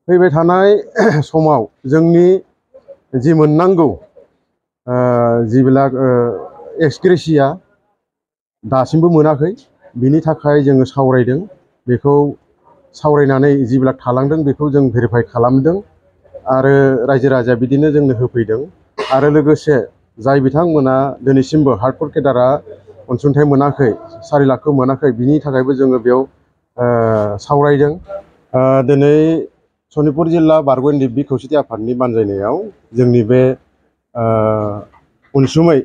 फैबाय थानाय समाव जोंनि जि मोननांगौ जिबिलाक एक्सग्रेसिया दासिमबो मोनाखै बिनि थाखाय जोङो सावरायदों बेखौ सावरायनानै जिबिलाक थालांदों बेखौ जों भेरिफाइ खालामदों आरो रायजो राजाया बिदिनो जोंनो होफैदों आरो लोगोसे जाय बिथांमोना दिनैसिमबो हार्डक'र केडारआ अनसुंथाइ मोनाखै 4 लाखखौ मोनाखै बिनि थाखायबो जोङो बेयाव सावरायदों दिनै सनितपुर जिल्ला बारग' एनडिएफबि खौसेथि आफादनि बानजायनायाव जोंनि बे उनसुमै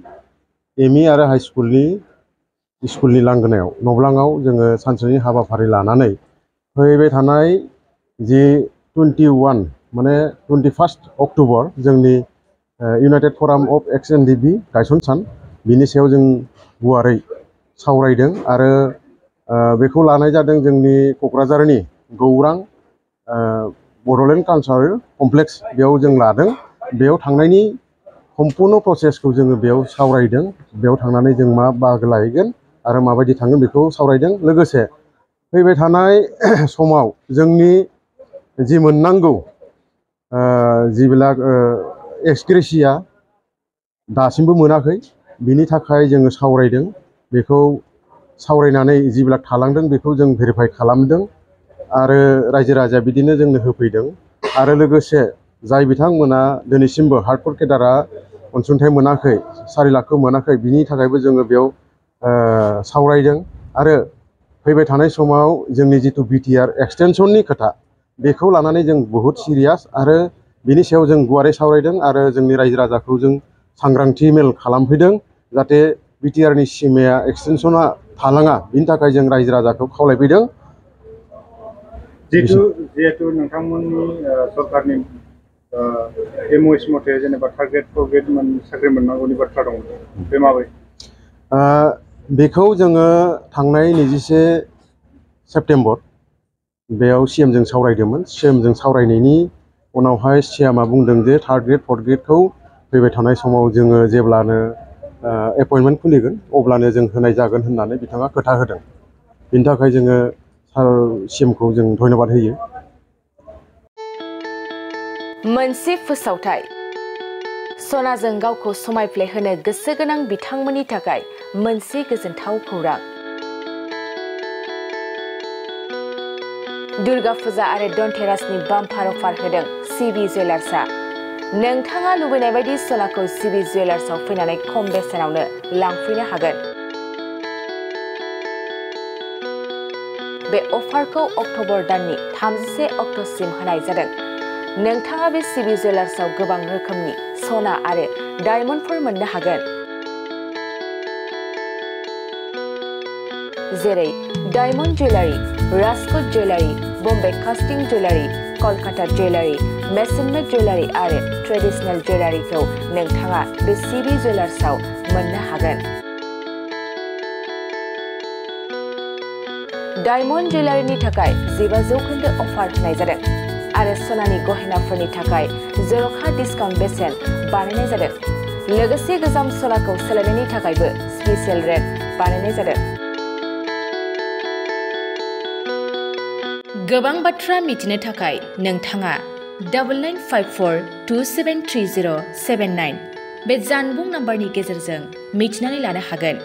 एमइ आरो हाइ स्कुलनि लांगोनायाव नब्लाङाव जोङो सानसेनि हाबाफारि लानानै फैबाय थानाय जि 21 माने 21 अक्ट'बर जोंनि इउनाइटेड फराम अफ एक्स एनडिएफबि गायसन सान बिनि सायाव जों गुवारै सावरायदों आरो बेखौ लानाय जादों जोंनि क'क्राझारनि गौरां बड'लेण्ड कालचारेल कमप्लेक्स बेयाव जों लादों बेयाव थांनायनि सम्पुर्ण प्रसेसखौ जोङो बेयाव सावरायदों बेयाव थांनानै जों मा बाहागो लाहैगोन आरो माबायदि थांगोन बेखौ सावरायदों लोगोसे फैबाय थानाय समाव जोंनि जि मोननांगौ जिबिलाक एक्सग्रेसिया दासिमबो मोनाखै बिनि थाखाय जोङो सावरायदों बेखौ सावरायनानै जिबिलाक थालांदों बेखौ जों भेरिफाइ खालामदों आरो रायजो राजाया बिदिनो जोंनो होफैदों आरो लोगोसे जाय बिथांमोना दिनैसिमबो हार्डक'र केडारआ अनसुंथाइ मोनाखै 4 लाखखौ मोनाखै बिनि थाखायबो जोङो बेयाव सावरायदों आरो फैबाय थानाय समाव जोंनि जिथु बिटिआर एक्सटेनसननि खोथा बेखौ लानानै जों बहुद सिरियास आरो बिनि सायाव जों गुवारै सावरायदों आरो जोंनि रायजो राजाखौ जों सांग्रांथि मेल खालामफैदों जाहाथे बिटिआरनि सिमाया एक्सटेनसना थालाङा बिनि थाखाय जों रायजो राजाखौ खावलायफैदों जिहेतु नोंथांमोननि सरकारनि एमओएस मथे जेनेबा टारगेट फरगेट साख्रि मोननांगौनि बाथ्रा दं बे माबायदि बेखौ जोङो थांनाय 21 सेप्तेम्बर बेयाव सिएमजों सावरायदोंमोन सिएमजों सावरायनायनि उनावहाय सिएमआ बुंदों जे थार्ड ग्रेड फर्थ ग्रेडखौ फैबाय थानाय समाव जोङो जेब्लानो एपइन्टमेन्ट खुलिगोन अब्लानो जों होनाय जागोन होननानै बिथाङा खोथा होदों बिनि थाखाय जोङो सिएमखौ जों धन्यबाद होयो मोनसे फोसावथाय सनाजों गावखौ समायफ्लेहोनो गोसो गोनां बिथांमोननि थाखाय मोनसे गोजोनथाव खौरां दुर्गा फुजा आरो धनतेरासनि बाम्पार अफार होदों सिबि जुवेलार्सआ नोंथाङा लुबैनाय बायदि सनाखौ सिबि जुवेलार्सआव फैनानै खम बेसेनावनो लांफैनो हागोन बे अफारखौ अक्ट'बर दाननि 31 अक्ट'सिम होनाय जादों नोंथाङा बे सिबि जुवेलार्सआव गोबां रोखोमनि सना आरो डायमन्डफोर मोननो हागोन जेरै diamond jewellery Rajkot jewellery Bombay कास्टिं जुवेलारि कलकाता जुवेलारि मेसनमेड जुवेलारि आरो ट्रेडिशनेल जुवेलारिखौ नोंथाङा बे सिबि जुवेलार्सआव मोननो हागोन डायमन्ड जुवेलारिनि थाखाय 15% अफार होनाय जादों आरो सनानि गहेनाफोरनि थाखाय जर'खा डिसकाउन्ट बेसेन बानायनाय जादों लोगोसे गोजाम सनाखौ सोलायनायनि थाखायबो स्पेशेल रेट बानायनाय जादों गोबां बाथ्रा मिथिनो थाखाय नोंथाङा 9954273079 बे जानबुं नाम्बारनि गेजेरजों मिथिनानै लानो हागोन